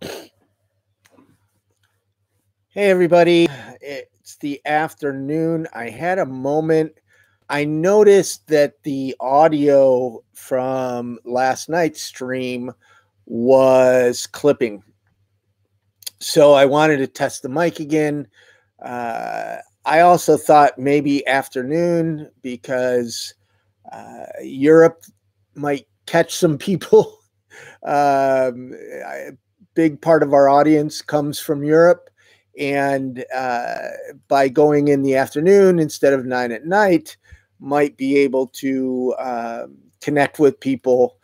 Hey, everybody. It's the afternoon. I had a moment. I noticed that the audio from last night's stream was clipping. So I wanted to test the mic again. I also thought maybe afternoon because Europe might catch some people. A big part of our audience comes from Europe. And by going in the afternoon instead of 9 at night, might be able to connect with people.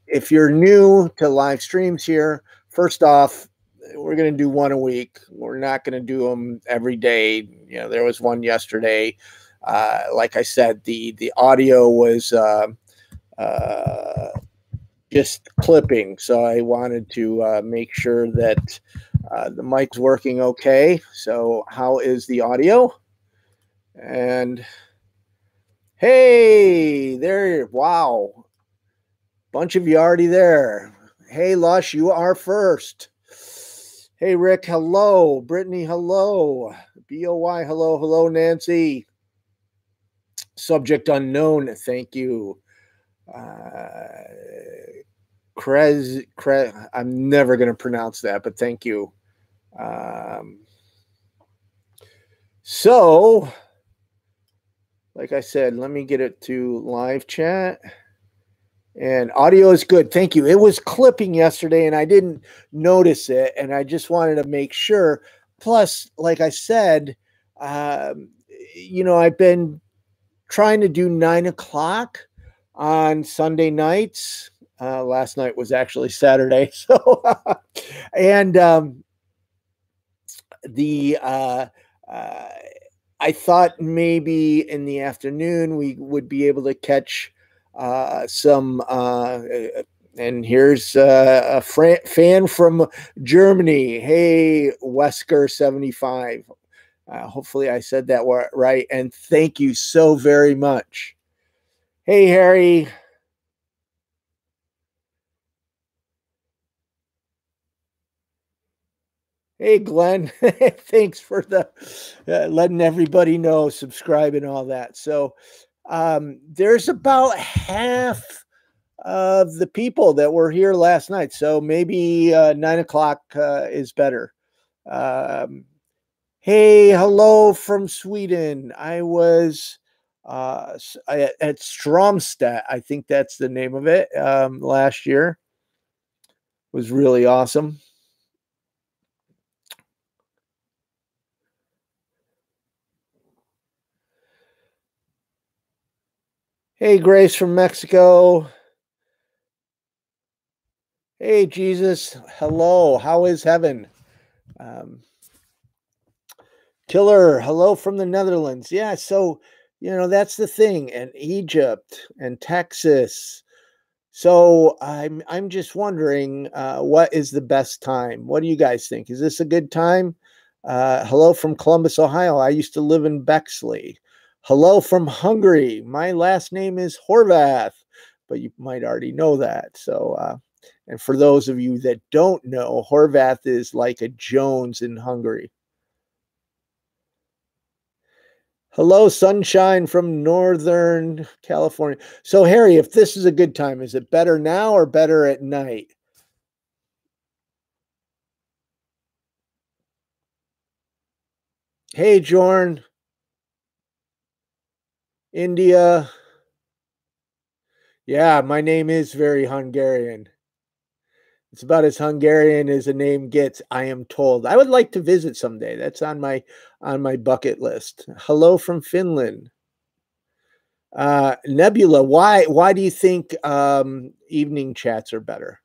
If you're new to live streams here, first off, we're going to do one a week. We're not going to do them every day. You know, there was one yesterday. Like I said, the audio was just clipping, so I wanted to make sure that the mic's working okay. So how is the audio? And hey, there, wow. Bunch of you already there. Hey, Lush, you are first. Hey, Rick, hello. Brittany, hello. BOY, hello. Hello, Nancy. Subject unknown, thank you. I'm never going to pronounce that, but thank you. So, like I said, let me get it to live chat. And audio is good. Thank you. It was clipping yesterday, and I didn't notice it, and I just wanted to make sure. Plus, like I said, you know, I've been trying to do 9 o'clock on Sunday nights. Last night was actually Saturday. So, and I thought maybe in the afternoon we would be able to catch some. And here's a fan from Germany. Hey, Wesker75. Hopefully I said that right. And thank you so very much. Hey, Harry. Hey, Glenn. Thanks for the letting everybody know, subscribe and all that. So there's about half of the people that were here last night. So maybe 9 o'clock is better. Hey, hello from Sweden. I was at Stromstad. I think that's the name of it. Last year was really awesome. Hey, Grace from Mexico. Hey, Jesus. Hello. How is heaven? Killer. Hello from the Netherlands. Yeah. So, you know, that's the thing. And Egypt and Texas. So I'm just wondering, what is the best time? What do you guys think? Is this a good time? Hello from Columbus, Ohio. I used to live in Bexley. Hello from Hungary. My last name is Horvath, but you might already know that. So, and for those of you that don't know, Horvath is like a Jones in Hungary. Hello, sunshine from Northern California. So, Harry, if this is a good time, is it better now or better at night? Hey, Jorn. India. Yeah, my name is very Hungarian. It's about as Hungarian as a name gets, I am told. I would like to visit someday. That's on my bucket list. Hello from Finland. Nebula, why do you think evening chats are better?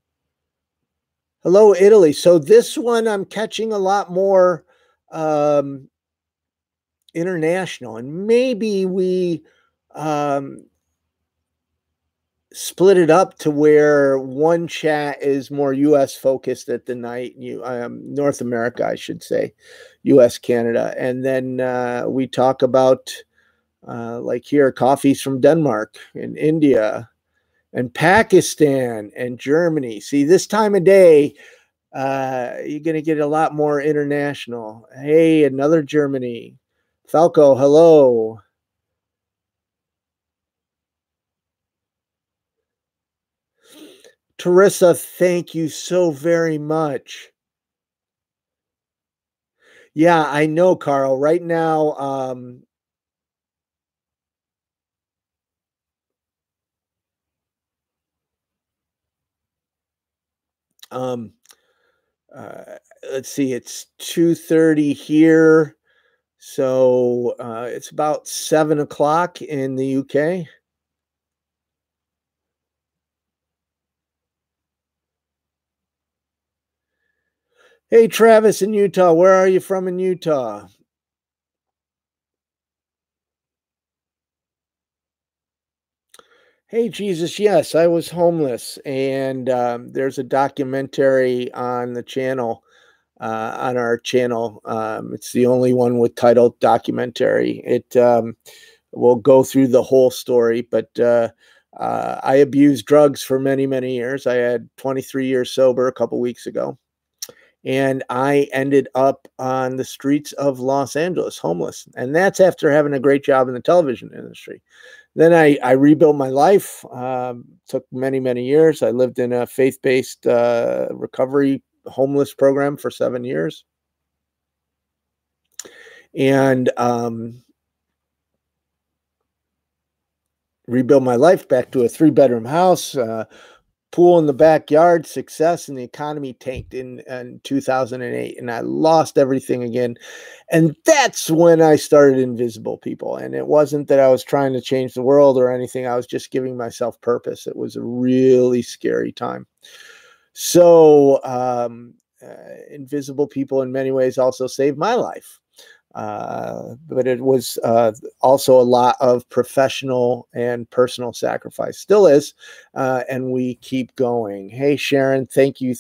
Hello, Italy. So this one I'm catching a lot more international, and maybe we split it up to where one chat is more U.S. focused at the night, North America, I should say, U.S., Canada, and then we talk about like here, coffees from Denmark and India and Pakistan and Germany. See, this time of day, You're going to get a lot more international. Hey, another Germany. Falco, hello. Teresa, thank you so very much. Yeah, I know, Carl. Right now, um, uh, let's see, it's 2:30 here. So it's about 7 o'clock in the UK. Hey, Travis in Utah. Where are you from in Utah? Hey, Jesus. Yes, I was homeless. And there's a documentary on the channel, on our channel. It's the only one with title documentary. It will go through the whole story, but I abused drugs for many, many years. I had 23 years sober a couple weeks ago. And I ended up on the streets of Los Angeles, homeless. And that's after having a great job in the television industry. Then I rebuilt my life. Took many, many years. I lived in a faith based recovery homeless program for 7 years. And rebuilt my life back to a 3 bedroom house, pool in the backyard, success, and the economy tanked in 2008. And I lost everything again. And that's when I started Invisible People. And it wasn't that I was trying to change the world or anything. I was just giving myself purpose. It was a really scary time. So, Invisible People in many ways also saved my life. But it was also a lot of professional and personal sacrifice. Still is, and we keep going. Hey, Sharon, thank you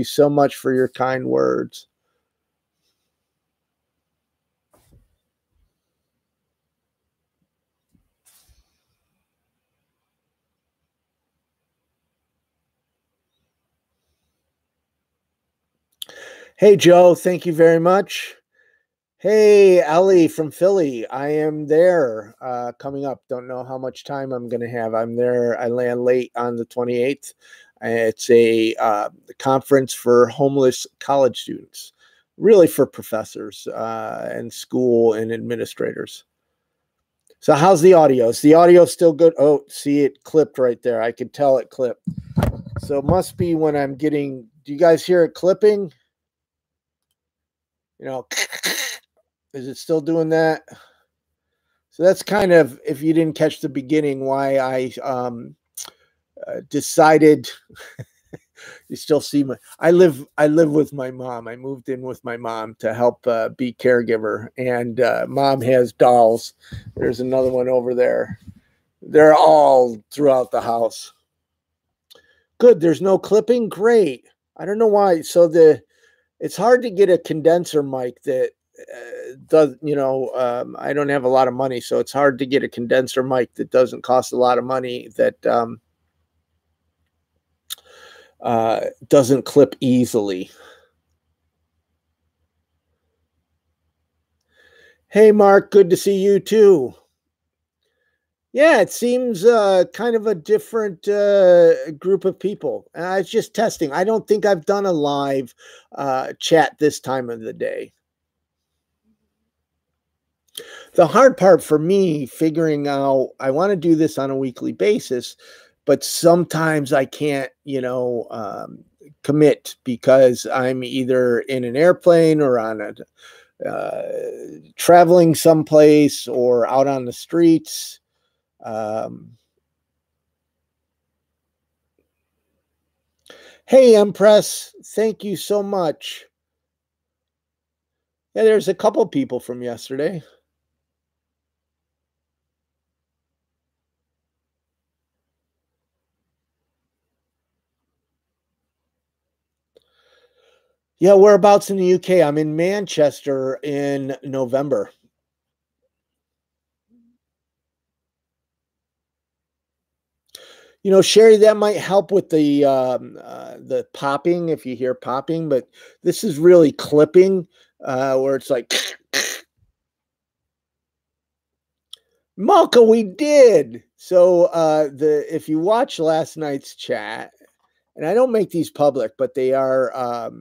so much for your kind words. Hey, Joe, thank you very much. Hey, Ellie from Philly. I am there coming up. Don't know how much time I'm going to have. I'm there. I land late on the 28th. It's a conference for homeless college students, really for professors and school and administrators. So, how's the audio? Is the audio still good? Oh, see it clipped right there. I could tell it clipped. So, it must be when I'm getting. Do you guys hear it clipping? You know, is it still doing that? So that's kind of, if you didn't catch the beginning, why I decided. You still see my. I live with my mom. I moved in with my mom to help be caregiver, and mom has dolls. There's another one over there. They're all throughout the house. Good. There's no clipping. Great. I don't know why. So it's hard to get a condenser mic that does, I don't have a lot of money, so it's hard to get a condenser mic that doesn't cost a lot of money, that doesn't clip easily. Hey, Mark, good to see you too. Yeah, it seems kind of a different group of people. It's just testing. I don't think I've done a live chat this time of the day. The hard part for me, figuring out, I want to do this on a weekly basis, but sometimes I can't, commit because I'm either in an airplane or on a traveling someplace or out on the streets. Hey, Empress, thank you so much. Yeah, there's a couple people from yesterday. Yeah, whereabouts in the UK? I'm in Manchester in November. Sherry, that might help with the popping if you hear popping, but this is really clipping, where it's like, Malka, we did. So if you watch last night's chat, and I don't make these public, but they are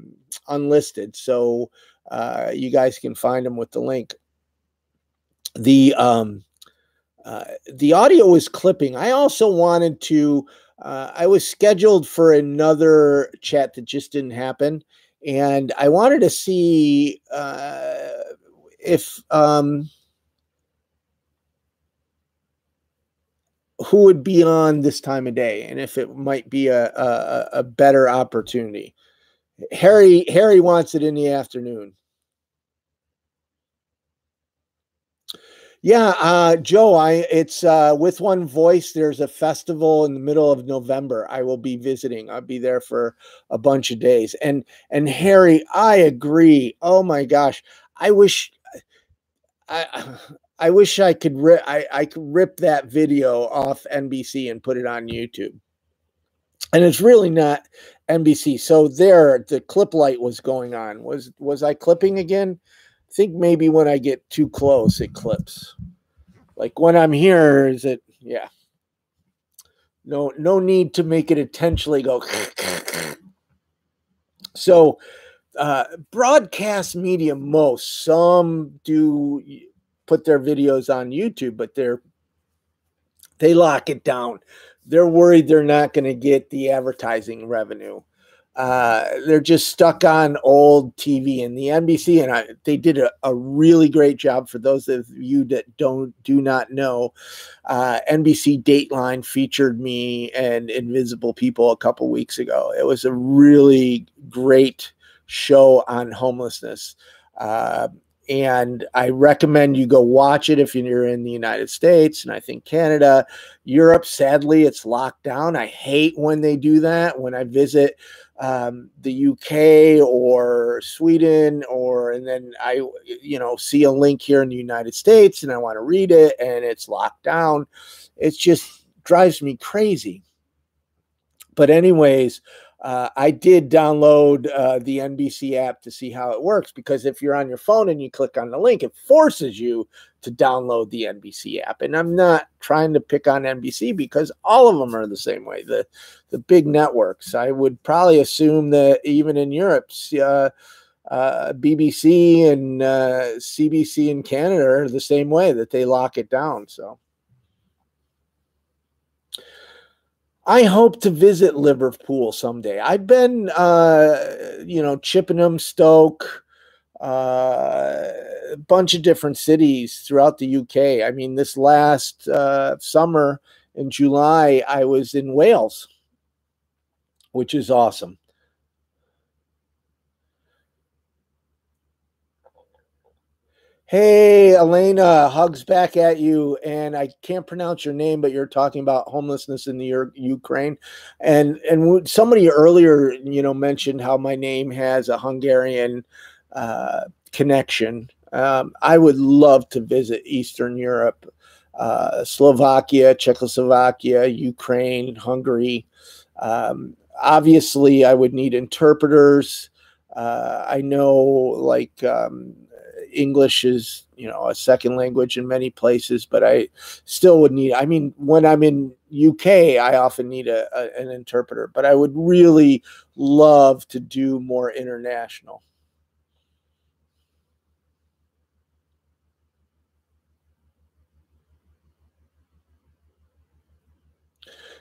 unlisted, so you guys can find them with the link. The audio was clipping. I also wanted to. I was scheduled for another chat that just didn't happen, and I wanted to see if who would be on this time of day, and if it might be a better opportunity. Harry wants it in the afternoon. Yeah, Joe, it's with one voice. There's a festival in the middle of November. I will be visiting. I'll be there for a bunch of days. And Harry, I agree. Oh my gosh, I wish I I wish I could I could rip that video off NBC and put it on YouTube. And it's really not NBC. So there, the clip light was going on. Was I clipping again? I think maybe when I get too close, it clips. Like when I'm here, is it? Yeah. No need to make it intentionally go. So, broadcast media, some do put their videos on YouTube, but they lock it down. They're worried they're not going to get the advertising revenue. They're just stuck on old TV, and the NBC, and they did a really great job. For those of you that do not know, NBC Dateline featured me and Invisible People a couple weeks ago. It was a really great show on homelessness. And I recommend you go watch it if you're in the United States, and I think Canada. Europe, sadly, it's locked down. I hate when they do that. When I visit the UK or Sweden, and then I see a link here in the United States and I want to read it and it's locked down. It just drives me crazy. But anyways, I did download the NBC app to see how it works, because if you're on your phone and you click on the link, it forces you to download the NBC app. And I'm not trying to pick on NBC, because all of them are the same way. The big networks. I would probably assume that even in Europe, BBC and CBC in Canada are the same way, that they lock it down. So I hope to visit Liverpool someday. I've been, Chippenham, Stoke, a bunch of different cities throughout the UK. I mean, this last summer in July, I was in Wales, which is awesome. Hey, Elena, hugs back at you. And I can't pronounce your name, but you're talking about homelessness in the Ukraine. And somebody earlier, mentioned how my name has a Hungarian connection. I would love to visit Eastern Europe, Slovakia, Czechoslovakia, Ukraine, Hungary. Obviously, I would need interpreters. I know, English is, a second language in many places, but I still would need, when I'm in UK, I often need an interpreter, but I would really love to do more international.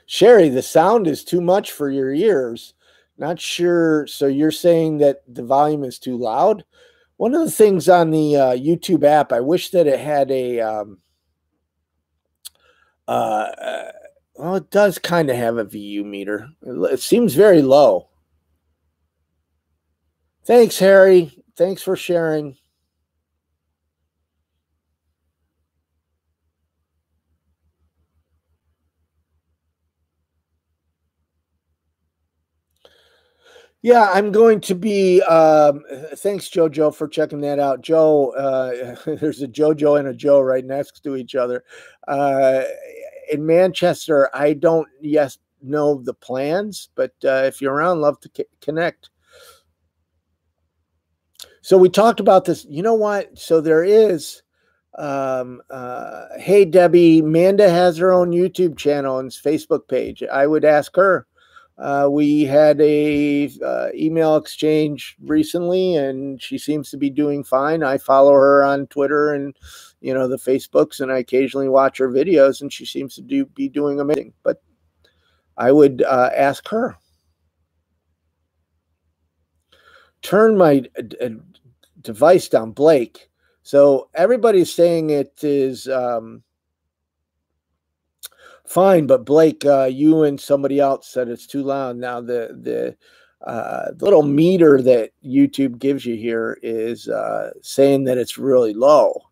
Sherry, the sound is too much for your ears. Not sure. So you're saying that the volume is too loud? One of the things on the YouTube app, I wish that it had well, it does kind of have a VU meter. It seems very low. Thanks, Harry. Thanks for sharing. Yeah, I'm going to be. Thanks, JoJo, for checking that out. Joe, there's a JoJo and a Joe right next to each other. In Manchester, I don't know the plans, but if you're around, love to connect. So we talked about this. You know what? So there is, hey, Debbie, Manda has her own YouTube channel and Facebook page. I would ask her. We had a email exchange recently, and she seems to be doing fine. I follow her on Twitter and the Facebooks, and I occasionally watch her videos, and she seems to be doing amazing. But I would ask her. Turn my device down, Blake. So everybody's saying it is fine, but Blake, you and somebody else said it's too loud. Now the little meter that YouTube gives you here is saying that it's really low.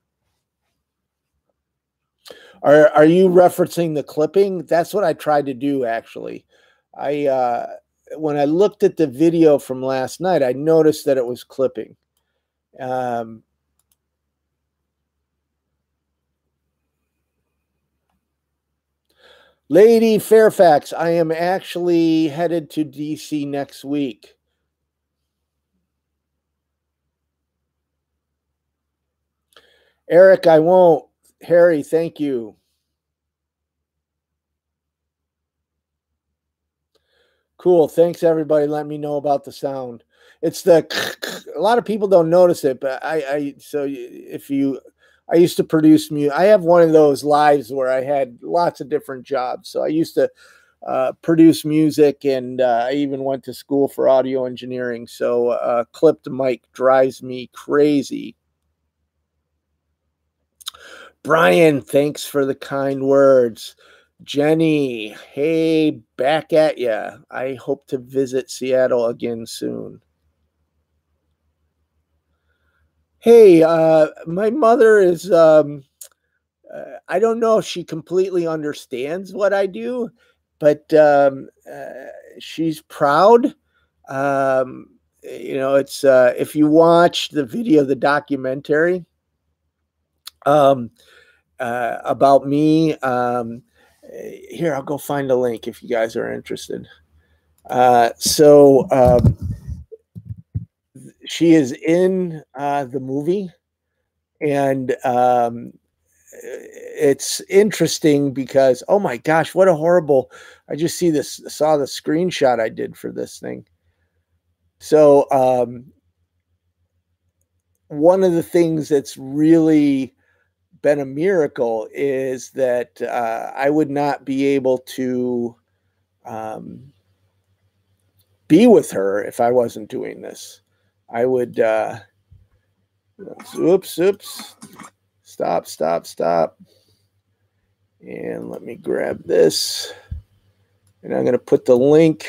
Are you referencing the clipping? That's what I tried to do, actually. When I looked at the video from last night, I noticed that it was clipping. Lady Fairfax, I am actually headed to DC next week. Eric, I won't. Harry, thank you. Cool. Thanks, everybody. Let me know about the sound. It's a lot of people don't notice it, but I used to produce music. I have one of those lives where I had lots of different jobs. So I used to produce music, and I even went to school for audio engineering. So clipped mic drives me crazy. Brian, thanks for the kind words. Jenny, hey, back at ya. I hope to visit Seattle again soon. Hey, my mother is, I don't know if she completely understands what I do, but she's proud. It's if you watch the video, the documentary about me, here, I'll go find a link if you guys are interested. She is in the movie, and it's interesting because, oh my gosh, what a horrible! I just saw the screenshot I did for this thing. So one of the things that's really been a miracle is that I would not be able to be with her if I wasn't doing this. I would oops, stop. And let me grab this. And I'm going to put the link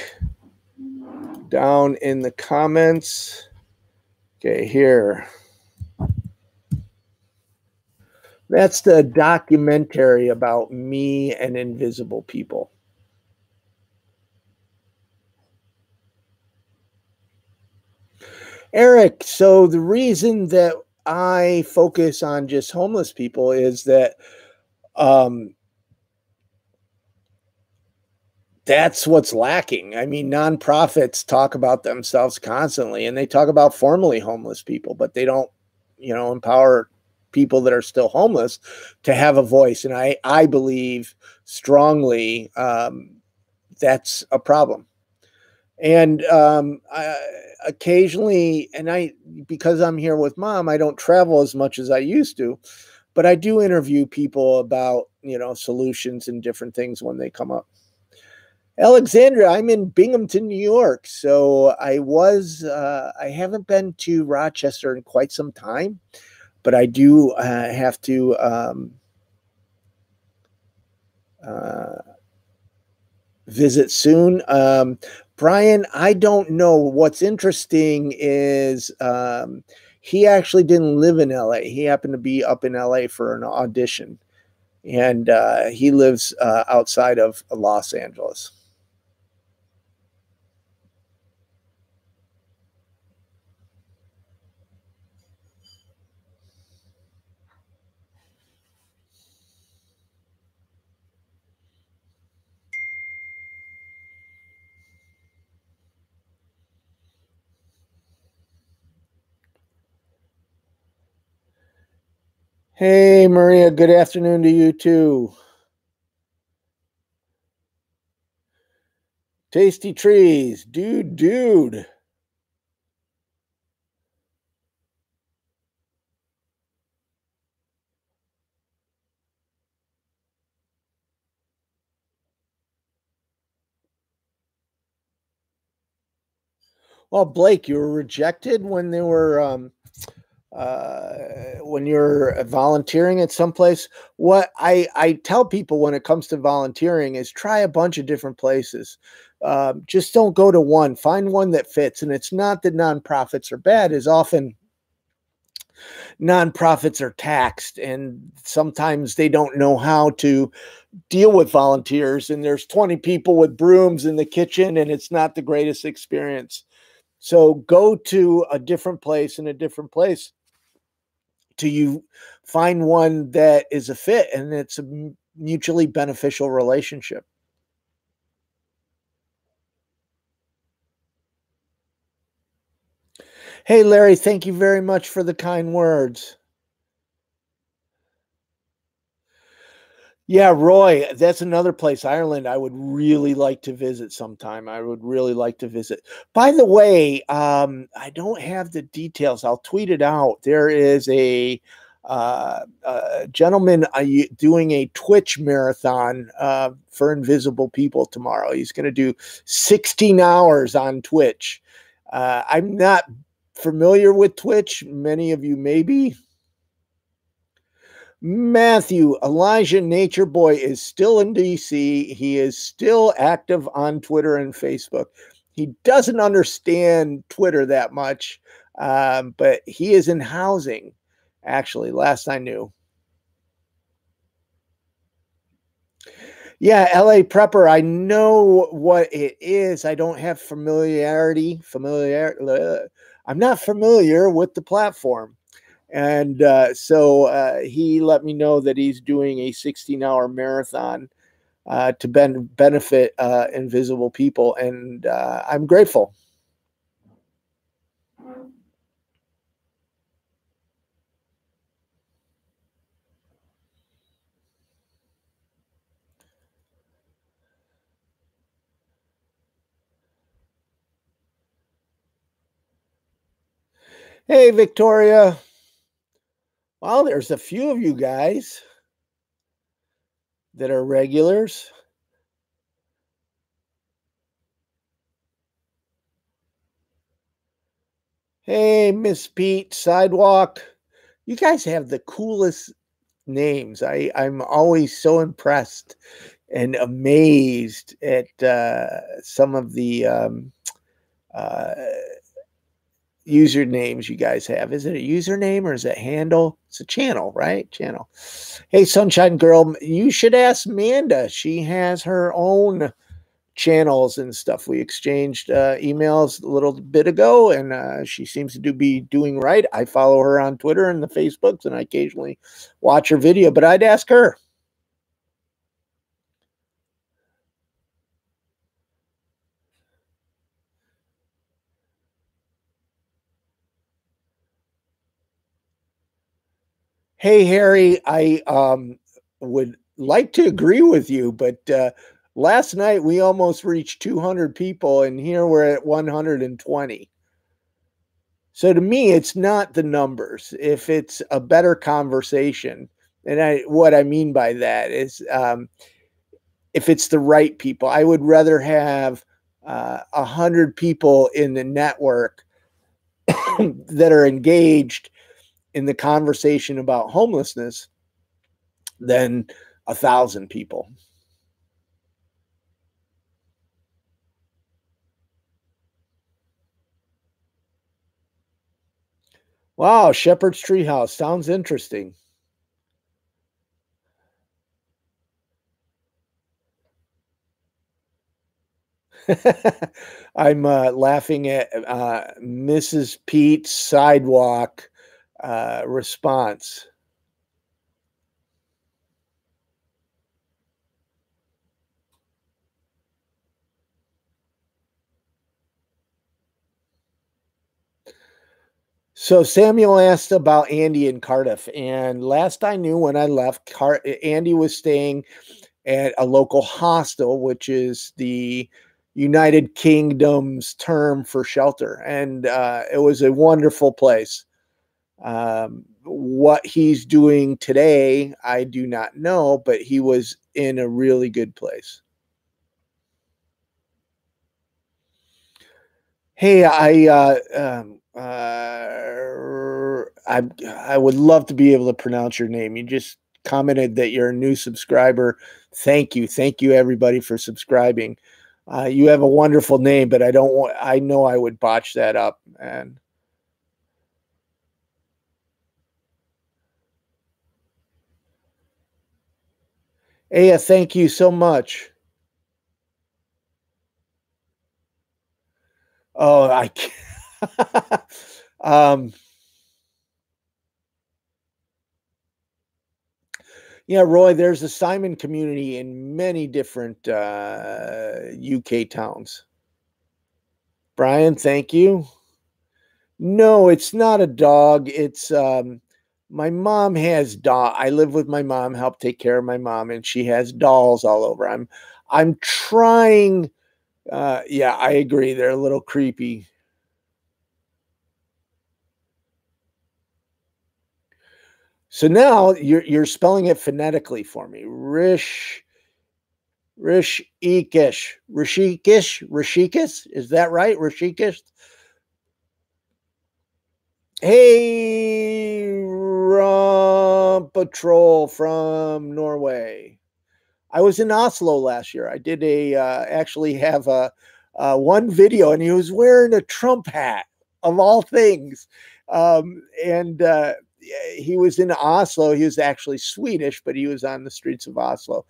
down in the comments. Okay, here. That's the documentary about me and invisible people. Eric, so the reason that I focus on just homeless people is that that's what's lacking. I mean, nonprofits talk about themselves constantly, and they talk about formerly homeless people, but they don't, empower people that are still homeless to have a voice. And I believe strongly that's a problem. And occasionally, because I'm here with Mom, I don't travel as much as I used to, but I do interview people about, solutions and different things when they come up. Alexandra, I'm in Binghamton, New York. So I haven't been to Rochester in quite some time, but I do have to visit soon. Brian, I don't know. What's interesting is he actually didn't live in LA. He happened to be up in LA for an audition, and he lives outside of Los Angeles. Hey, Maria, good afternoon to you too. Tasty trees, dude. Well, Blake, you were rejected when they were when you're volunteering at some place. What I tell people when it comes to volunteering is try a bunch of different places. Just don't go to one. Find one that fits. And it's not that nonprofits are bad. Is often nonprofits are taxed, and sometimes they don't know how to deal with volunteers. And there's 20 people with brooms in the kitchen, and it's not the greatest experience. So go to a different place in a different place till you find one that is a fit and it's a mutually beneficial relationship. Hey, Larry, thank you very much for the kind words. Yeah, Roy, that's another place, Ireland, I would really like to visit sometime. I would really like to visit. By the way, I don't have the details. I'll tweet it out. There is a gentleman doing a Twitch marathon for invisible people tomorrow. He's going to do 16 hours on Twitch. I'm not familiar with Twitch. Many of you may be. Matthew, Elijah Nature Boy is still in DC. He is still active on Twitter and Facebook. He doesn't understand Twitter that much, but he is in housing, actually, last I knew. Yeah, LA Prepper, I know what it is. I don't have I'm not familiar with the platform. And he let me know that he's doing a 16-hour marathon to benefit invisible people. And I'm grateful. Hey, Victoria. Well, there's a few of you guys that are regulars. Hey, Miss Pete, Sidewalk. You guys have the coolest names. I'm always so impressed and amazed at some of the uh, usernames you guys have. Is it a username or is it handle? It's a channel, right? Channel. Hey, Sunshine Girl, you should ask Manda. She has her own channels and stuff. We exchanged emails a little bit ago, and she seems to be doing right. I follow her on Twitter and the Facebooks, and I occasionally watch her video, but I'd ask her. Hey, Harry, I would like to agree with you, but last night we almost reached 200 people, and here we're at 120. So to me, it's not the numbers. If it's a better conversation, and what I mean by that is if it's the right people, I would rather have 100 people in the network that are engaged in the conversation about homelessness than 1,000 people. Wow, Shepherd's Treehouse sounds interesting. I'm laughing at Mrs. Pete's sidewalk response. So Samuel asked about Andy in Cardiff, and last I knew when I left, Andy was staying at a local hostel, which is the United Kingdom's term for shelter, and it was a wonderful place. What he's doing today, I do not know, but he was in a really good place. Hey, I would love to be able to pronounce your name. You just commented that you're a new subscriber. Thank you, everybody, for subscribing. You have a wonderful name, but I don't want. I know I would botch that up. And Aya, thank you so much. Oh, I can't. um, yeah, Roy. There's a Simon community in many different UK towns. Brian, thank you. No, it's not a dog. It's my mom has I live with my mom, help take care of my mom, and she has dolls all over. I'm trying yeah, I agree. They're a little creepy. So now you're spelling it phonetically for me. Rishikesh. Is that right? Rishikesh? Hey, Rum Patrol from Norway. I was in Oslo last year. I did actually have one video, and he was wearing a Trump hat of all things. And he was in Oslo. He was actually Swedish, but he was on the streets of Oslo,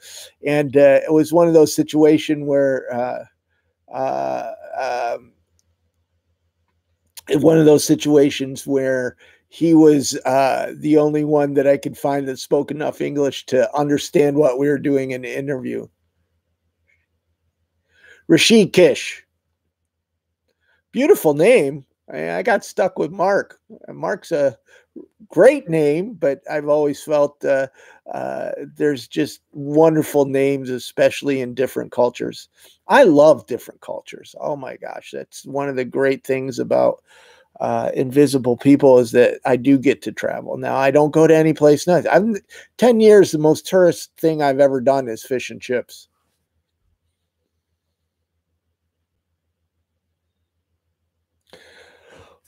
and it was one of those situations where. Uh, um, One of those situations where he was the only one that I could find that spoke enough English to understand what we were doing in the interview. Rashid Kish, beautiful name. I got stuck with Mark. Mark's a great name, but I've always felt there's just wonderful names, especially in different cultures. I love different cultures. Oh my gosh, that's one of the great things about invisible people is that I do get to travel. Now I don't go to any place nice. I'm 10 years. The most tourist thing I've ever done is fish and chips.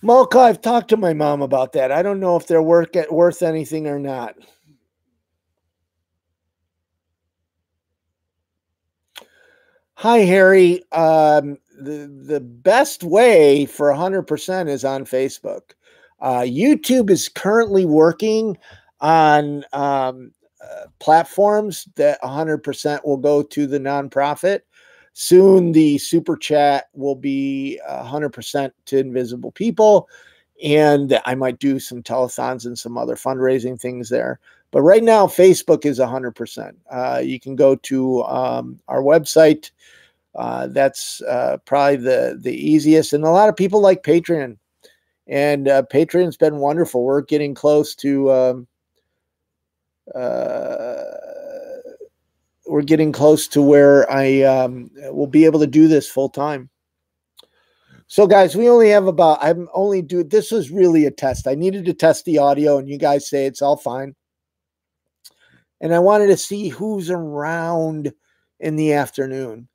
Malka, I've talked to my mom about that. I don't know if they're worth anything or not. Hi, Harry. The best way for 100% is on Facebook. YouTube is currently working on platforms that 100% will go to the nonprofit. Soon, the super chat will be 100% to invisible people. And I might do some telethons and some other fundraising things there. But right now, Facebook is 100%. You can go to our website. That's probably the easiest. And a lot of people like Patreon. And Patreon's been wonderful. We're getting close to uh, where I will be able to do this full time. So, guys, we only have I'm only doing this was really a test. I needed to test the audio, and you guys say it's all fine. And I wanted to see who's around in the afternoon.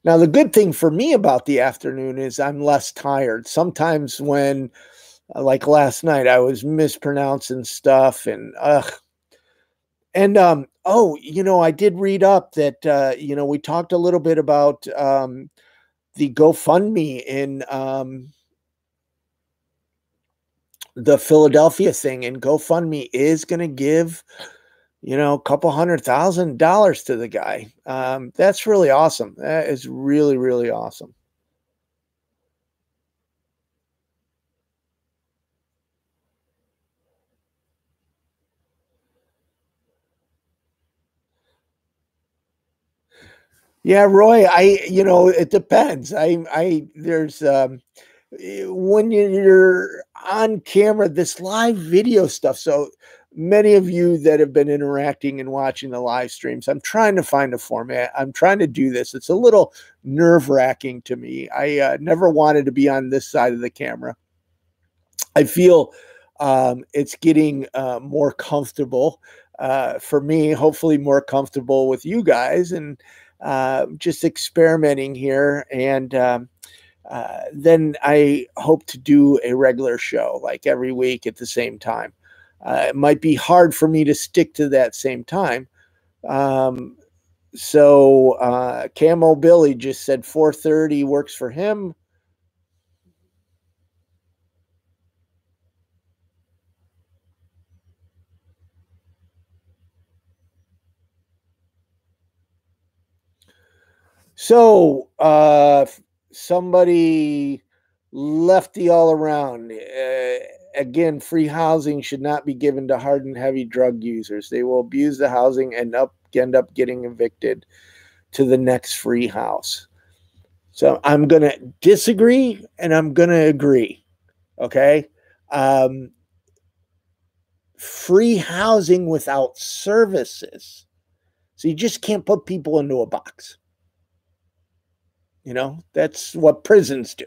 Now, the good thing for me about the afternoon is I'm less tired. Sometimes when, like last night, I was mispronouncing stuff and oh, I did read up that we talked a little bit about the GoFundMe in the Philadelphia thing, and GoFundMe is going to give a couple $100,000 to the guy. That's really awesome. That is really, really awesome. Yeah, Roy, it depends. There's, when you're on camera, this live video stuff. So many of you that have been interacting and watching the live streams, I'm trying to find a format. I'm trying to do this. It's a little nerve wracking to me. I never wanted to be on this side of the camera. I feel it's getting more comfortable for me, hopefully more comfortable with you guys, and just experimenting here. And then I hope to do a regular show like every week at the same time. It might be hard for me to stick to that same time. Um, Camo Billy just said 4:30 works for him. So, somebody lefty all around. Again, free housing should not be given to hard and heavy drug users. They will abuse the housing and end up getting evicted to the next free house. So I'm going to disagree and I'm going to agree. Okay. Um, Free housing without services. So you just can't put people into a box. That's what prisons do.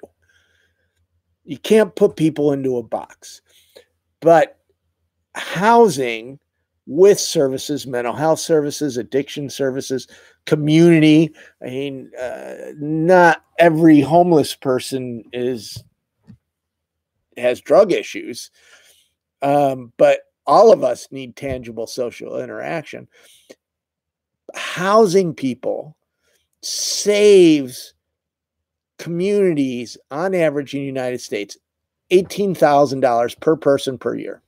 You can't put people into a box. But housing with services, mental health services, addiction services, community. I mean, not every homeless person has drug issues, but all of us need tangible social interaction. Housing people saves communities on average in the United States $18,000 per person per year.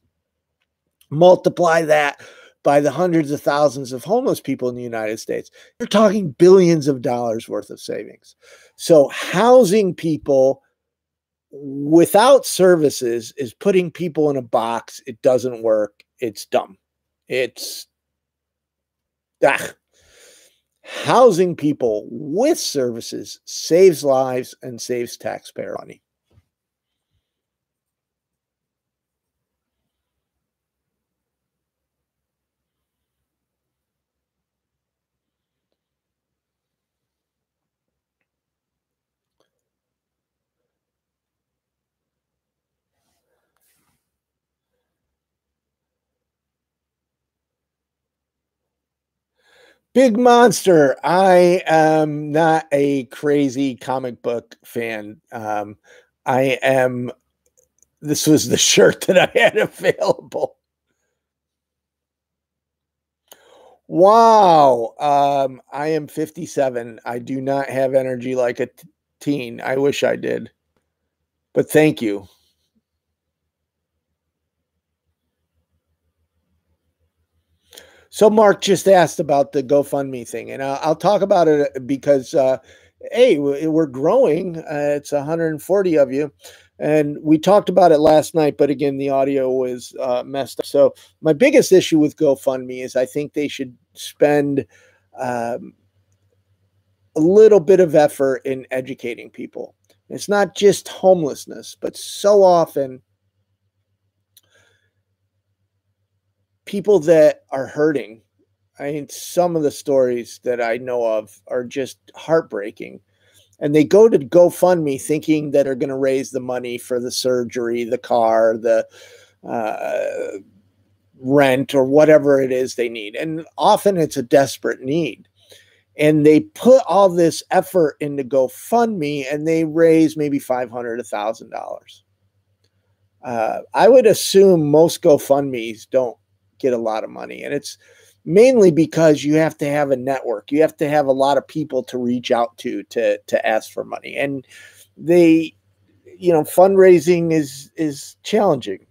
Multiply that by the hundreds of thousands of homeless people in the United States. You're talking billions of dollars worth of savings. So housing people without services is putting people in a box. It doesn't work. It's dumb. It's housing people with services saves lives and saves taxpayer money. Big Monster. I am not a crazy comic book fan. I am. This was the shirt that I had available. Wow. I am 57. I do not have energy like a teen. I wish I did. But thank you. So Mark just asked about the GoFundMe thing, and I'll talk about it because, hey, we're growing. It's 140 of you, and we talked about it last night. But again, the audio was messed up. So my biggest issue with GoFundMe is I think they should spend um, a little bit of effort in educating people. It's not just homelessness, but so often people that are hurting. I mean, some of the stories that I know of are just heartbreaking. And they go to GoFundMe thinking that they're going to raise the money for the surgery, the car, the rent, or whatever it is they need. And often it's a desperate need. And they put all this effort into GoFundMe and they raise maybe $500, $1,000. I would assume most GoFundMes don't get a lot of money. And it's mainly because you have to have a network. You have to have a lot of people to reach out to ask for money. And fundraising is challenging.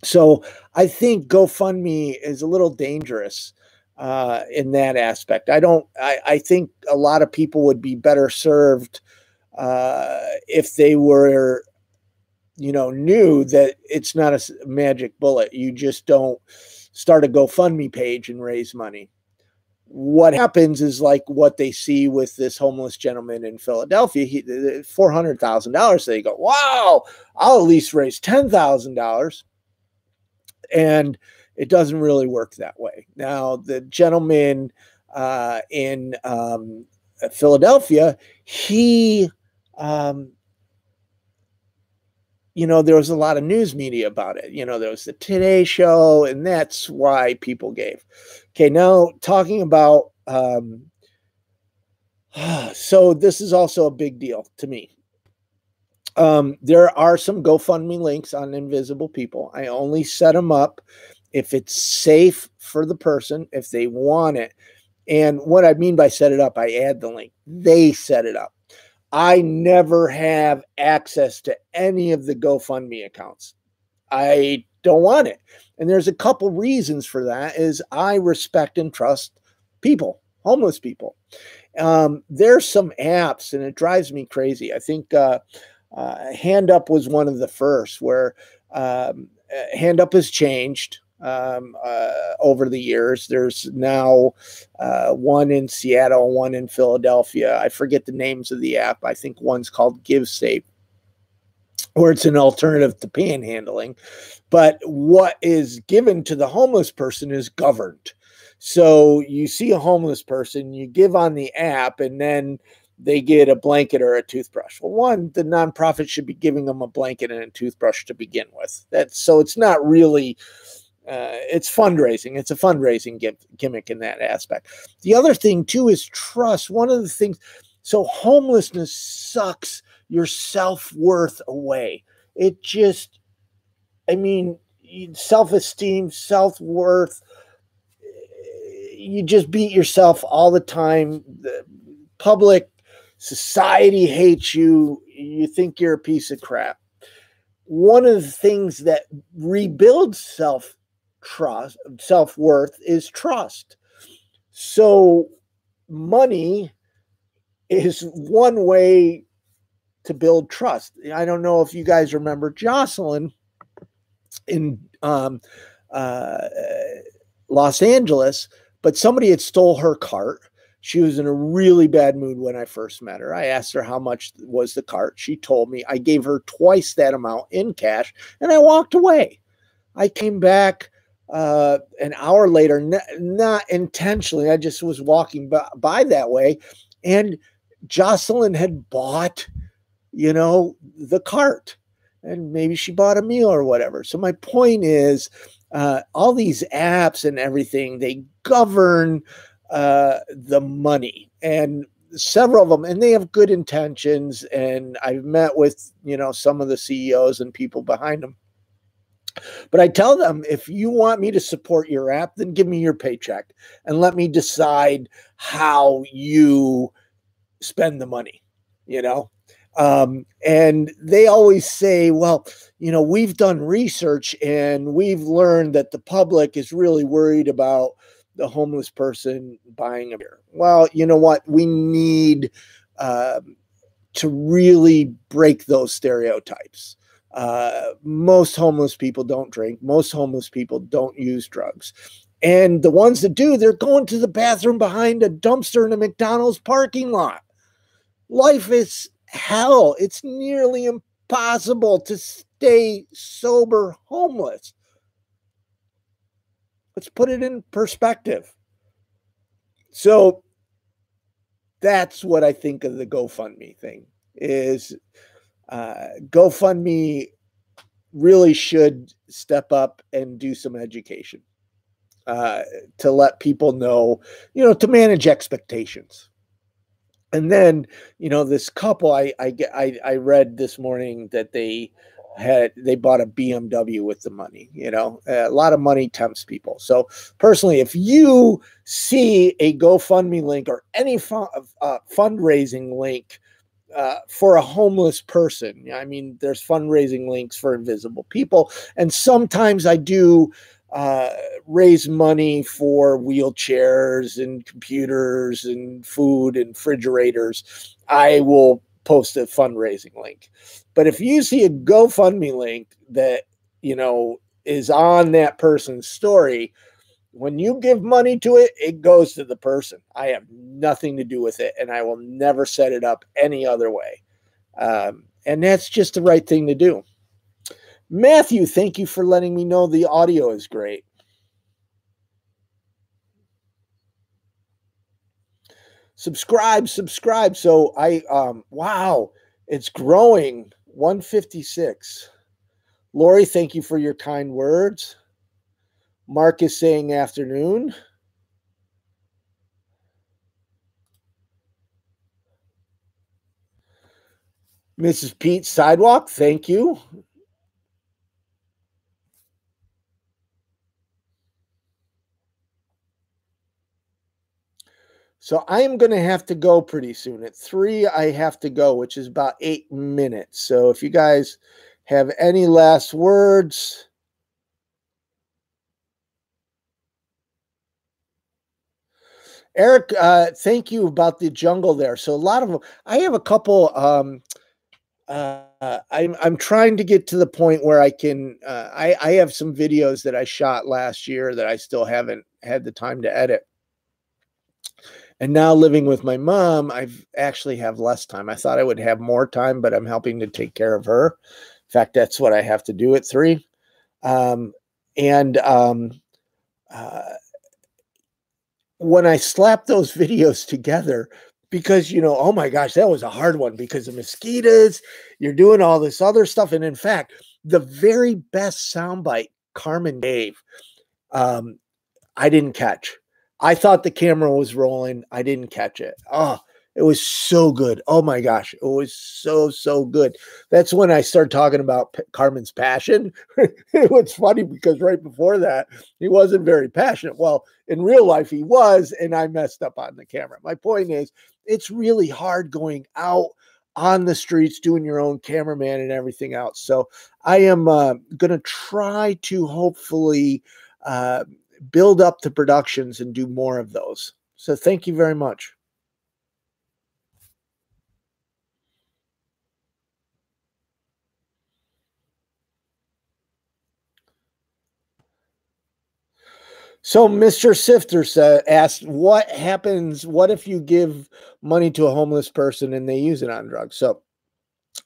So I think GoFundMe is a little dangerous in that aspect. I think a lot of people would be better served if they were knew that it's not a magic bullet. You just don't start a GoFundMe page and raise money. what happens is like what they see with this homeless gentleman in Philadelphia. $400,000. They go, wow, I'll at least raise $10,000. And it doesn't really work that way. Now, the gentleman in Philadelphia, he, there was a lot of news media about it. There was the Today Show, and that's why people gave. Okay, now talking about, so this is also a big deal to me. There are some GoFundMe links on Invisible People. I only set them up if it's safe for the person, if they want it. And what I mean by set it up, I add the link. They set it up. I never have access to any of the GoFundMe accounts. I don't want it. And there's a couple reasons for that. Is I respect and trust people, homeless people. There's some apps, and it drives me crazy. I think Hand Up was one of the first, where Hand Up has changed over the years. There's now one in Seattle, one in Philadelphia. I forget the names of the app. I think one's called GiveSafe, where it's an alternative to panhandling. But what is given to the homeless person is governed. So you see a homeless person, you give on the app, and then they get a blanket or a toothbrush. Well, one, the nonprofit should be giving them a blanket and a toothbrush to begin with. So it's not really, it's fundraising. It's a fundraising gimmick in that aspect. The other thing too is trust. One of the things, so homelessness sucks your self-worth away. It just, self-esteem, self-worth, you just beat yourself all the time. The public society hates you. You think you're a piece of crap. One of the things that rebuilds self-worth is trust. So money is one way to build trust. I don't know if you guys remember Jocelyn in Los Angeles, but somebody had stole her cart. She was in a really bad mood when I first met her. I asked her how much was the cart. She told me. I gave her twice that amount in cash, and I walked away. I came back an hour later, not intentionally. I just was walking by that way, and Jocelyn had bought, the cart, and maybe she bought a meal or whatever. So my point is, all these apps and everything, they govern the money, and several of them, and they have good intentions. And I've met with, some of the CEOs and people behind them. But I tell them, if you want me to support your app, then give me your paycheck and let me decide how you spend the money, and they always say, well, we've done research and we've learned that the public is really worried about the homeless person buying a beer. Well, you know what? We need to really break those stereotypes. Most homeless people don't drink. Most homeless people don't use drugs. And the ones that do, they're going to the bathroom behind a dumpster in a McDonald's parking lot. Life is hell. It's nearly impossible to stay sober homeless. Let's put it in perspective. So that's what I think of the GoFundMe thing is. GoFundMe really should step up and do some education to let people know, to manage expectations. And then, this couple, I read this morning that they bought a BMW with the money. A lot of money tempts people. So personally, if you see a GoFundMe link or any fundraising link for a homeless person, there's fundraising links for Invisible People, and sometimes I do raise money for wheelchairs and computers and food and refrigerators. I will post a fundraising link. But if you see a GoFundMe link that, is on that person's story, When you give money to it, it goes to the person. I have nothing to do with it, and I will never set it up any other way. And that's just the right thing to do. Matthew, thank you for letting me know the audio is great. Subscribe. So wow, it's growing. 156. Lori, thank you for your kind words. Mark is saying afternoon. Mrs. Pete Sidewalk, thank you. So I am going to have to go pretty soon. At 3, I have to go, which is about 8 minutes. So if you guys have any last words. Eric, thank you about the jungle there. So a lot of them, I have a couple. I'm trying to get to the point where I can. I have some videos that I shot last year that I still haven't had the time to edit. And now living with my mom, I've actually have less time. I thought I would have more time, but I'm helping to take care of her. In fact, that's what I have to do at 3. And when I slap those videos together, because, oh my gosh, that was a hard one because of mosquitoes, you're doing all this other stuff. And in fact, the very best soundbite Carmen gave, I didn't catch. I thought the camera was rolling. I didn't catch it. Oh, it was so good. Oh my gosh. It was so good. That's when I started talking about Carmen's passion. It was funny because right before that, he wasn't very passionate. Well, in real life, he was, and I messed up on the camera. My point is, it's really hard going out on the streets, doing your own cameraman and everything else. So I am going to try to hopefully build up the productions and do more of those. So thank you very much. So Mr. Sifter asked, what happens? What if you give money to a homeless person and they use it on drugs? So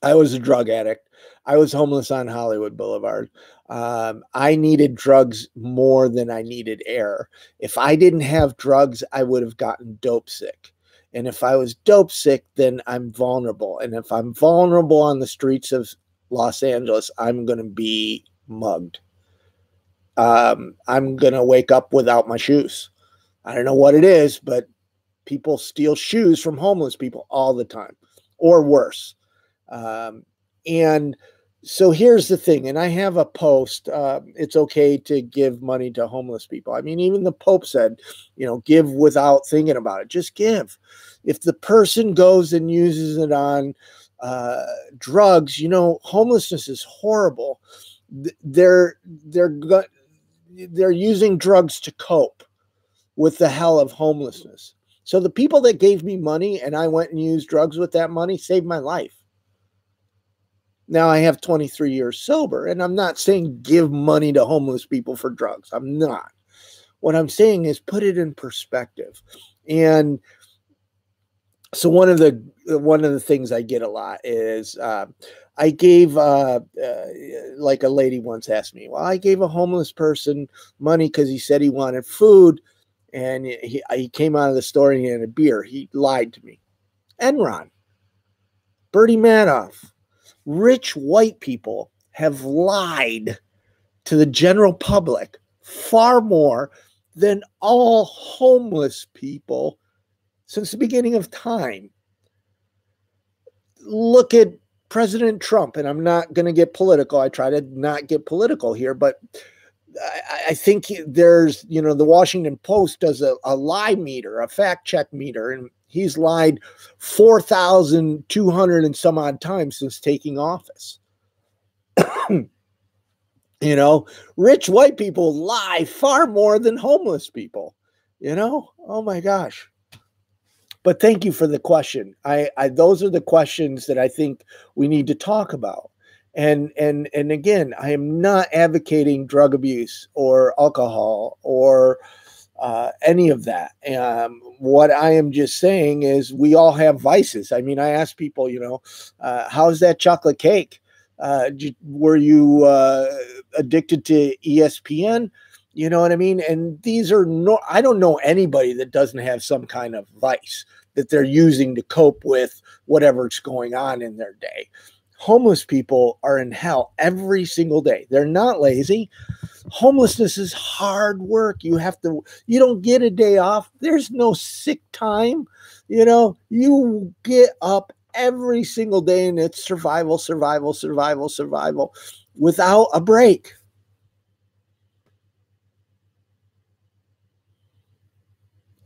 I was a drug addict. I was homeless on Hollywood Boulevard. I needed drugs more than I needed air. If I didn't have drugs, I would have gotten dope sick. And if I was dope sick, then I'm vulnerable. And if I'm vulnerable on the streets of Los Angeles, I'm going to be mugged. I'm going to wake up without my shoes. I don't know what it is, but people steal shoes from homeless people all the time, or worse. And so here's the thing, and I have a post, it's okay to give money to homeless people. I mean, even the Pope said, give without thinking about it. Just give. If the person goes and uses it on drugs, homelessness is horrible. They're using drugs to cope with the hell of homelessness. So the people that gave me money and I went and used drugs with that money saved my life. Now I have 23 years sober, and I'm not saying give money to homeless people for drugs. I'm not. What I'm saying is put it in perspective. And so one of the things I get a lot is I gave like a lady once asked me, well, I gave a homeless person money because he said he wanted food, and he came out of the store and he had a beer. He lied to me. Enron, Bernie Madoff, rich white people have lied to the general public far more than all homeless people since the beginning of time. Look at President Trump, and I'm not going to get political. I try to not get political here, but I think there's, the Washington Post does a lie meter, a fact check meter, and he's lied 4,200 and some odd times since taking office. Rich white people lie far more than homeless people, oh my gosh. But thank you for the question. Those are the questions that I think we need to talk about. And again, I am not advocating drug abuse or alcohol or any of that. What I am just saying is we all have vices. I mean, I ask people, how's that chocolate cake? Were you addicted to ESPN? You know what I mean? And these are no, I don't know anybody that doesn't have some kind of vice that they're using to cope with whatever's going on in their day. Homeless people are in hell every single day. They're not lazy. Homelessness is hard work. You don't get a day off. There's no sick time. You get up every single day and it's survival, survival, survival, survival without a break.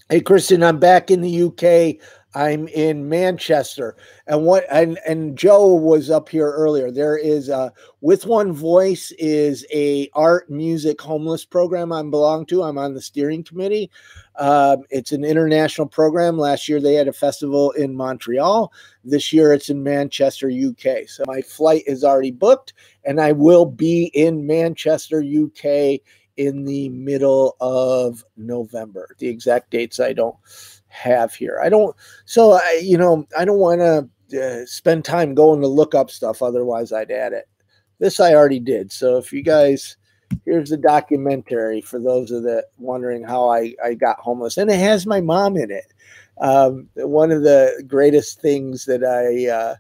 Hey, Kristen, I'm back in the UK. I'm in Manchester, and Joe was up here earlier. There is With One Voice is a art music homeless program I belong to. I'm on the steering committee. It's an international program. Last year they had a festival in Montreal. This year it's in Manchester, UK. So my flight is already booked, and I will be in Manchester, UK in the middle of November. The exact dates I don't have here. I don't want to spend time going to look up stuff. Otherwise I'd add it. This I already did. So if you guys, here's the documentary for those of that wondering how I got homeless. And it has my mom in it. One of the greatest things that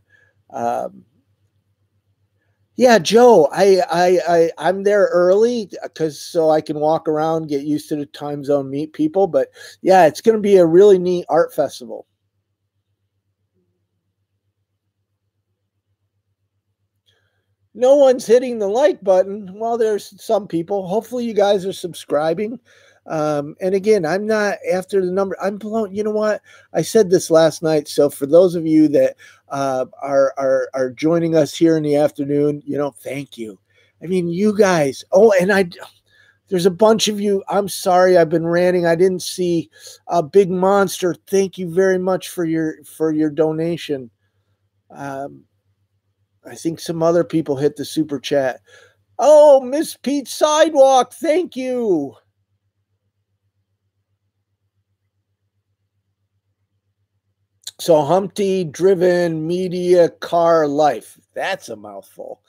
yeah, Joe, I'm there early because so I can walk around, get used to the time zone, meet people. But yeah, it's going to be a really neat art festival. No one's hitting the like button. Well, there's some people. Hopefully, you guys are subscribing. And again, I'm not after the number. I'm blown. You know what? I said this last night. So for those of you that are joining us here in the afternoon, thank you. I mean, you guys. Oh, and there's a bunch of you. I'm sorry, I've been ranting. I didn't see a Big Monster. Thank you very much for your donation. Um, I think some other people hit the super chat. Oh, Miss Pete Sidewalk, thank you. So Humpty driven media car life. That's a mouthful.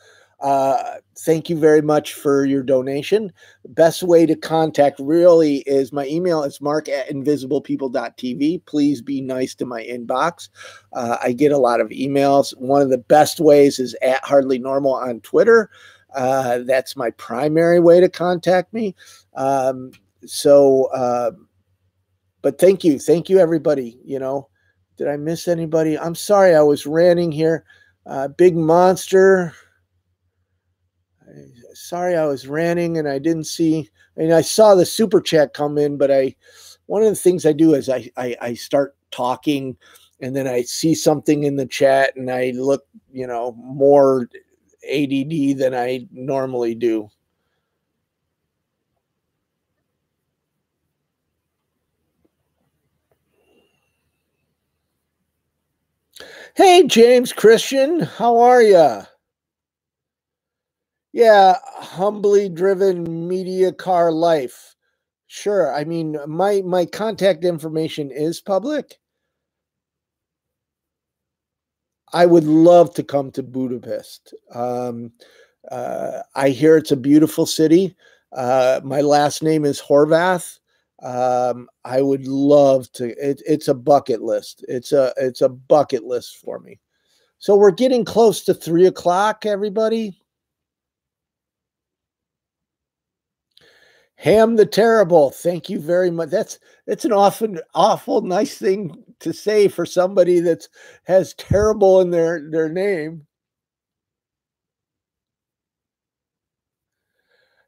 Thank you very much for your donation. Best way to contact really is my email is mark@invisiblepeople.tv. Please be nice to my inbox. I get a lot of emails. One of the best ways is @hardlynormal on Twitter. That's my primary way to contact me. But thank you. Thank you, everybody. Did I miss anybody? I'm sorry. I was ranting here. Big Monster. Sorry, I was ranting and I didn't see. I mean, I saw the super chat come in, but one of the things I do is I start talking, and then I see something in the chat, and I look, more ADD than I normally do. Hey, James Christian, how are you? Yeah, humbly driven media car life. Sure. I mean, my contact information is public. I would love to come to Budapest. I hear it's a beautiful city. My last name is Horvath. I would love to. It's a bucket list. It's a bucket list for me. So we're getting close to 3:00, everybody. Ham the Terrible. Thank you very much. That's an often awful nice thing to say for somebody that has terrible in their name.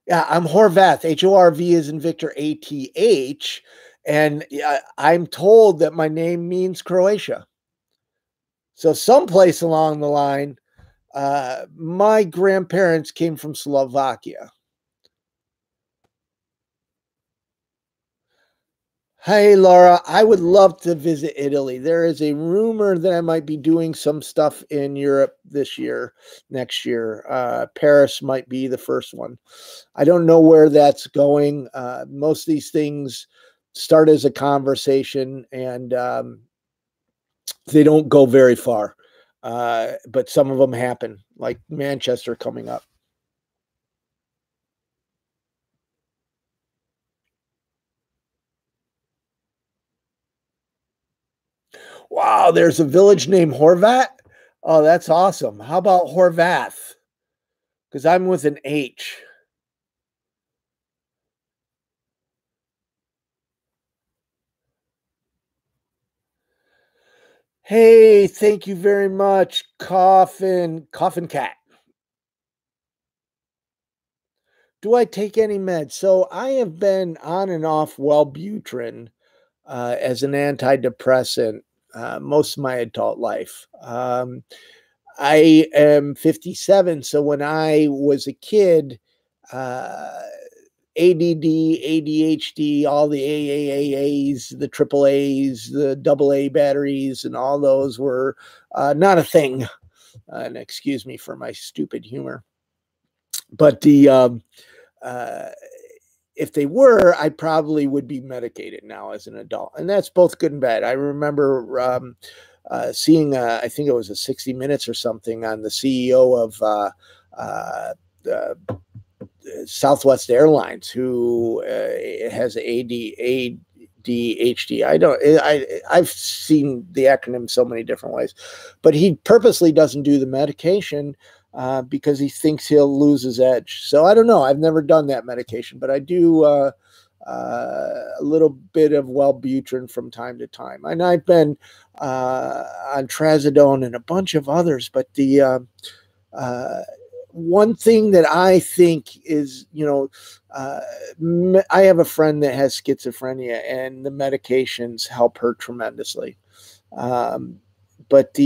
Yeah, I'm Horvath. HORV is in Victor ATH, and I'm told that my name means Croatia. So someplace along the line, my grandparents came from Slovakia. Hey, Laura, I would love to visit Italy. There is a rumor that I might be doing some stuff in Europe this year, next year. Paris might be the first one. I don't know where that's going. Most of these things start as a conversation and they don't go very far. But some of them happen, like Manchester coming up. Wow, there's a village named Horvat. Oh, that's awesome. How about Horvath? Because I'm with an H. Hey, thank you very much, Coffin Cat. Do I take any meds? So I have been on and off Wellbutrin as an antidepressant most of my adult life. I am 57, so when I was a kid, uh, ADD, ADHD, all the AAAs, the triple A's, the double A batteries, and all those were not a thing. And excuse me for my stupid humor. But uh, if they were, I probably would be medicated now as an adult, and that's both good and bad. I remember seeing, I think it was a 60 Minutes or something on the CEO of uh, uh, Southwest Airlines, who has ADHD. I've seen the acronym so many different ways, but he purposely doesn't do the medication because he thinks he'll lose his edge. So I don't know. I've never done that medication, but I do a little bit of Wellbutrin from time to time, and I've been on Trazodone and a bunch of others. But the uh, one thing that I think is, uh, I have a friend that has schizophrenia, and the medications help her tremendously. Um, but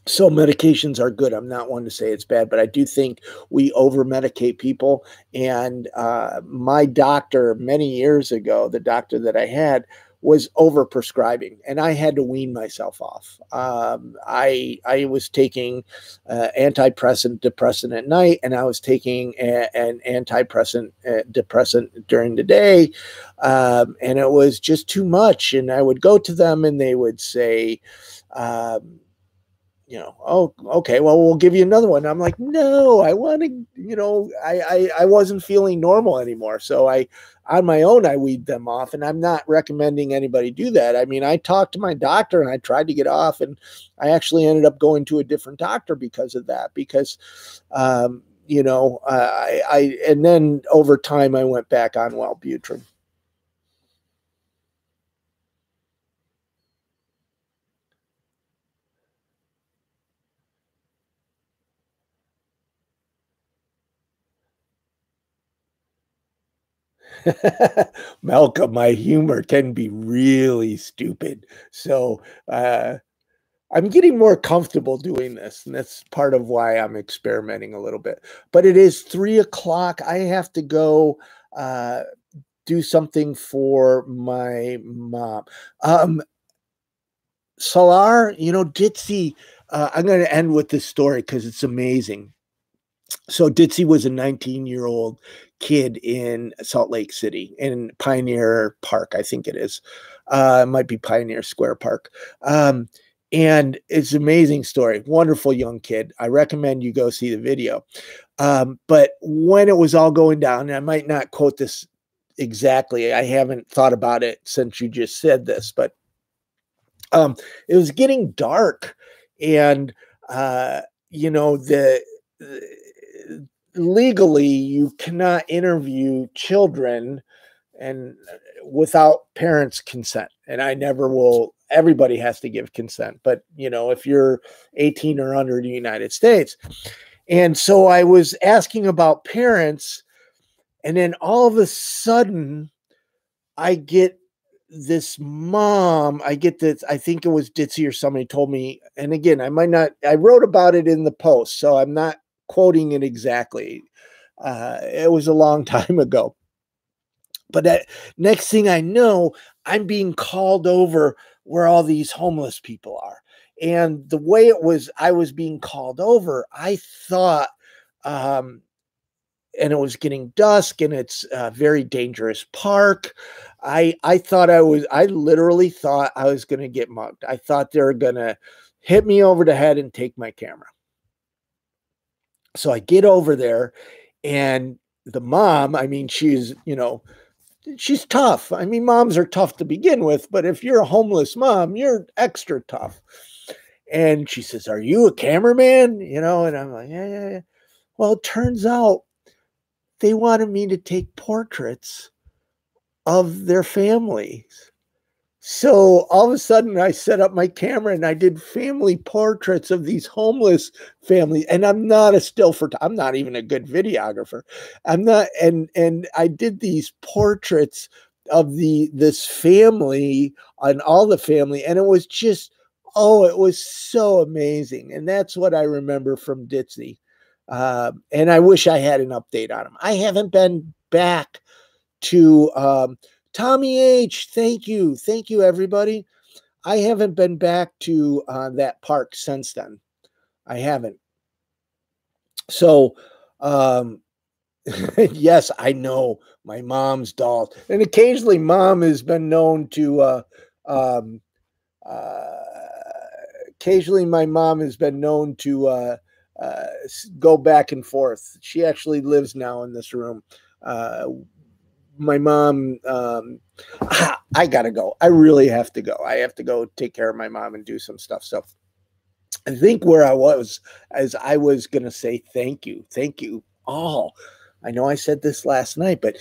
so medications are good. I'm not one to say it's bad, but I do think we over medicate people. And my doctor many years ago, the doctor that I had, was over prescribing, and I had to wean myself off. I was taking antidepressant depressant at night, and I was taking an antidepressant depressant during the day, and it was just too much. And I would go to them, and they would say, oh, okay, well, we'll give you another one. I'm like, no, I want to, I wasn't feeling normal anymore. So on my own, I weed them off, and I'm not recommending anybody do that. I mean, I talked to my doctor and I tried to get off, and I actually ended up going to a different doctor because of that, because, and then over time I went back on Wellbutrin. Malcolm, my humor can be really stupid. So I'm getting more comfortable doing this, and that's part of why I'm experimenting a little bit. But it is 3 o'clock. I have to go do something for my mom. Salar, Ditzy, I'm going to end with this story because it's amazing. So Ditzy was a 19-year-old kid in Salt Lake City in Pioneer Park, I think it is. It might be Pioneer Square Park. And it's an amazing story. Wonderful young kid. I recommend you go see the video. But when it was all going down, and I might not quote this exactly, I haven't thought about it since you just said this, but it was getting dark, and uh, the legally you cannot interview children and without parents' consent. And I never will. Everybody has to give consent, but if you're 18 or under in the United States. And so I was asking about parents, and then all of a sudden I get this mom, I get this, I think it was Ditzy or somebody told me, and again, I might not, I wrote about it in the post, so I'm not quoting it exactly. It was a long time ago. But next thing I know, I'm being called over where all these homeless people are. And the way I was being called over, I thought, um, and it was getting dusk, and it's a very dangerous park. I literally thought I was going to get mugged. I thought they were going to hit me over the head and take my camera. So I get over there, and the mom, I mean, she's tough. I mean, moms are tough to begin with, but if you're a homeless mom, you're extra tough. And she says, "Are you a cameraman?" And I'm like, yeah, yeah, yeah. Well, it turns out they wanted me to take portraits of their families. So all of a sudden I set up my camera and I did family portraits of these homeless families. And I'm not a I'm not even a good videographer. I'm not, and I did these portraits of this family and all the family. And it was just, oh, it was so amazing. And that's what I remember from Ditzy. And I wish I had an update on him. I haven't been back to Tommy H. Thank you. Thank you, everybody. I haven't been back to that park since then. I haven't. So, yes, I know my mom's doll. And occasionally mom has been known to, occasionally my mom has been known to go back and forth. She actually lives now in this room. My mom, I gotta go. I really have to go. I have to go take care of my mom and do some stuff. So I think where I was, as I was gonna say thank you all. I know I said this last night, but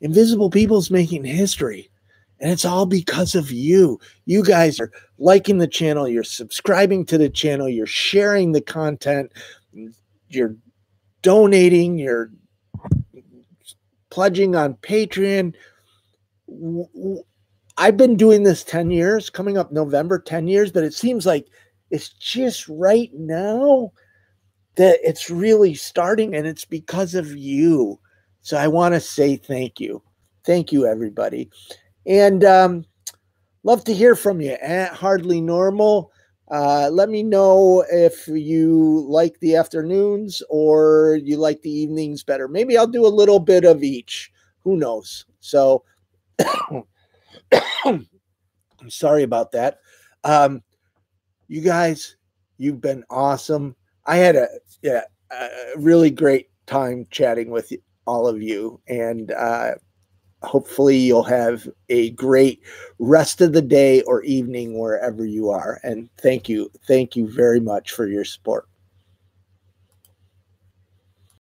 Invisible People's making history. And it's all because of you. You guys are liking the channel, you're subscribing to the channel, you're sharing the content, you're donating, you're pledging on Patreon. I've been doing this 10 years, coming up November, 10 years, but it seems like it's just right now that it's really starting, and it's because of you. So I want to say thank you. Thank you, everybody. And love to hear from you at Hardly Normal. Let me know if you like the afternoons or you like the evenings better. Maybe I'll do a little bit of each. Who knows? So I'm sorry about that. You guys, you've been awesome. I had a really great time chatting with all of you. And hopefully you'll have a great rest of the day or evening wherever you are. And thank you. Thank you very much for your support.